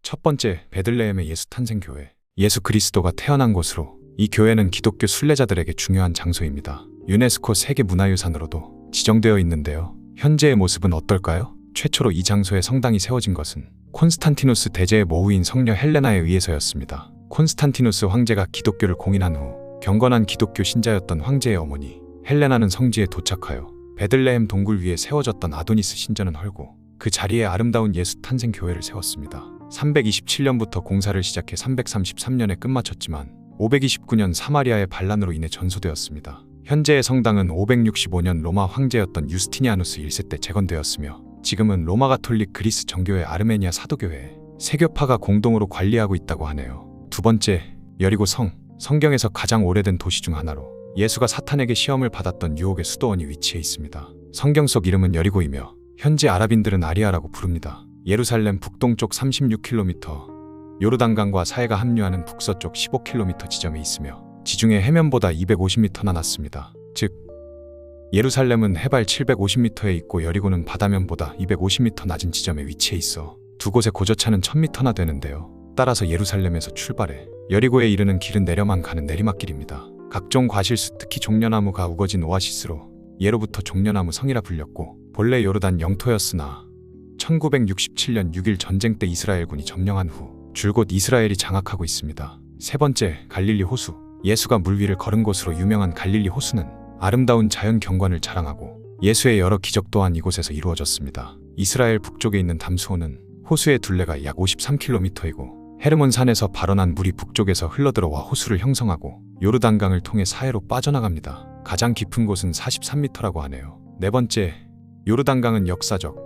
첫 번째, 베들레헴의 예수 탄생 교회. 예수 그리스도가 태어난 곳으로, 이 교회는 기독교 순례자들에게 중요한 장소입니다. 유네스코 세계문화유산으로도 지정되어 있는데요. 현재의 모습은 어떨까요? 최초로 이 장소에 성당이 세워진 것은 콘스탄티누스 대제의 모후인 성녀 헬레나에 의해서였습니다. 콘스탄티누스 황제가 기독교를 공인한 후 경건한 기독교 신자였던 황제의 어머니 헬레나는 성지에 도착하여 베들레헴 동굴 위에 세워졌던 아도니스 신전은 헐고 그 자리에 아름다운 예수 탄생 교회를 세웠습니다. 327년부터 공사를 시작해 333년에 끝마쳤지만 529년 사마리아의 반란으로 인해 전소되었습니다. 현재의 성당은 565년 로마 황제였던 유스티니아누스 1세 때 재건되었으며 지금은 로마 가톨릭 그리스 정교회 아르메니아 사도교회 세교파가 공동으로 관리하고 있다고 하네요. 두 번째, 여리고 성. 성경에서 가장 오래된 도시 중 하나로 예수가 사탄에게 시험을 받았던 유혹의 수도원이 위치해 있습니다. 성경 속 이름은 여리고이며 현지 아랍인들은 아리아라고 부릅니다. 예루살렘 북동쪽 36km, 요르단강과 사해가 합류하는 북서쪽 15km 지점에 있으며 지중해 해면보다 250m나 낮습니다. 즉, 예루살렘은 해발 750m에 있고 여리고는 바다면보다 250m 낮은 지점에 위치해 있어 두 곳의 고저차는 1000m나 되는데요. 따라서 예루살렘에서 출발해 여리고에 이르는 길은 내려만 가는 내리막길입니다. 각종 과실수, 특히 종려나무가 우거진 오아시스로 예로부터 종려나무 성이라 불렸고 본래 요르단 영토였으나 1967년 6.1 전쟁 때 이스라엘군이 점령한 후 줄곧 이스라엘이 장악하고 있습니다. 세 번째, 갈릴리 호수. 예수가 물 위를 걸은 곳으로 유명한 갈릴리 호수는 아름다운 자연 경관을 자랑하고 예수의 여러 기적 또한 이곳에서 이루어졌습니다. 이스라엘 북쪽에 있는 담수호는 호수의 둘레가 약 53km이고 헤르몬 산에서 발원한 물이 북쪽에서 흘러들어와 호수를 형성하고 요르단강을 통해 사해로 빠져나갑니다. 가장 깊은 곳은 43m라고 하네요. 네 번째, 요르단강은 역사적,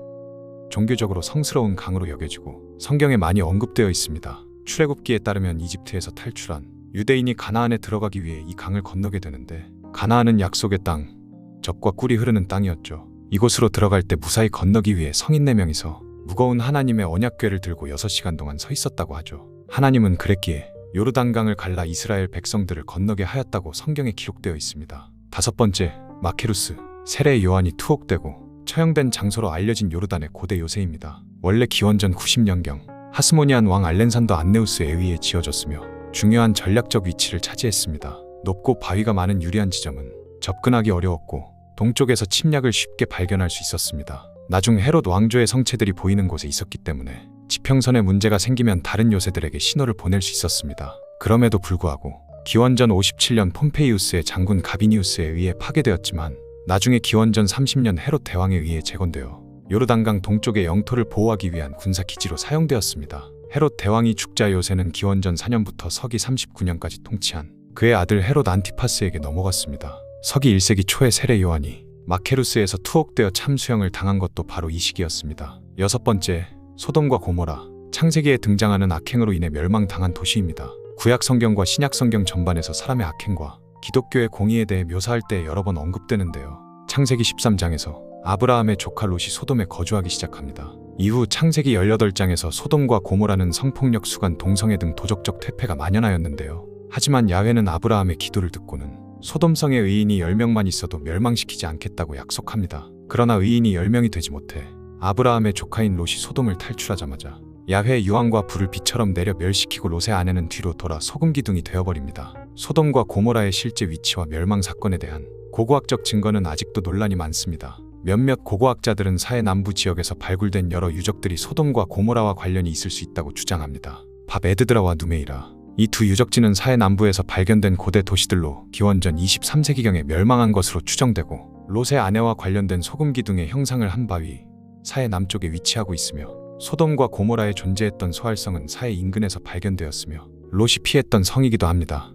종교적으로 성스러운 강으로 여겨지고 성경에 많이 언급되어 있습니다. 출애굽기에 따르면 이집트에서 탈출한 유대인이 가나안에 들어가기 위해 이 강을 건너게 되는데 가나안은 약속의 땅, 젖과 꿀이 흐르는 땅이었죠. 이곳으로 들어갈 때 무사히 건너기 위해 성인 4명이서 무거운 하나님의 언약궤를 들고 6시간 동안 서 있었다고 하죠. 하나님은 그랬기에 요르단강을 갈라 이스라엘 백성들을 건너게 하였다고 성경에 기록되어 있습니다. 다섯 번째, 마케루스. 세례 요한이 투옥되고 처형된 장소로 알려진 요르단의 고대 요새입니다. 원래 기원전 90년경 하스모니안 왕 알렌산더 안네우스에 의해 지어졌으며 중요한 전략적 위치를 차지했습니다. 높고 바위가 많은 유리한 지점은 접근하기 어려웠고 동쪽에서 침략을 쉽게 발견할 수 있었습니다. 나중 헤롯 왕조의 성체들이 보이는 곳에 있었기 때문에 지평선에 문제가 생기면 다른 요새들에게 신호를 보낼 수 있었습니다. 그럼에도 불구하고 기원전 57년 폼페이우스의 장군 가비니우스에 의해 파괴되었지만 나중에 기원전 30년 헤롯 대왕에 의해 재건되어 요르단강 동쪽의 영토를 보호하기 위한 군사기지로 사용되었습니다. 헤롯 대왕이 죽자 요새는 기원전 4년부터 서기 39년까지 통치한 그의 아들 헤롯 안티파스에게 넘어갔습니다. 서기 1세기 초에 세례 요한이 마케루스에서 투옥되어 참수형을 당한 것도 바로 이 시기였습니다. 여섯 번째, 소돔과 고모라. 창세기에 등장하는 악행으로 인해 멸망당한 도시입니다. 구약 성경과 신약 성경 전반에서 사람의 악행과 기독교의 공의에 대해 묘사할 때 여러 번 언급되는데요. 창세기 13장에서 아브라함의 조카 롯이 소돔에 거주하기 시작합니다. 이후 창세기 18장에서 소돔과 고모라는 성폭력, 수간, 동성애 등 도적적 퇴폐가 만연하였는데요. 하지만 야훼는 아브라함의 기도를 듣고는 소돔성의 의인이 10명만 있어도 멸망시키지 않겠다고 약속합니다. 그러나 의인이 10명이 되지 못해 아브라함의 조카인 롯이 소돔을 탈출하자마자 야훼의 유황과 불을 비처럼 내려 멸시키고 롯의 아내는 뒤로 돌아 소금기둥이 되어버립니다. 소돔과 고모라의 실제 위치와 멸망 사건에 대한 고고학적 증거는 아직도 논란이 많습니다. 몇몇 고고학자들은 사해 남부 지역에서 발굴된 여러 유적들이 소돔과 고모라와 관련이 있을 수 있다고 주장합니다. 밥 에드드라와 누메이라. 이 두 유적지는 사해 남부에서 발견된 고대 도시들로 기원전 23세기경에 멸망한 것으로 추정되고 롯의 아내와 관련된 소금기둥의 형상을 한 바위 사해 남쪽에 위치하고 있으며 소돔과 고모라에 존재했던 소활성은 사해 인근에서 발견되었으며 롯이 피했던 성이기도 합니다.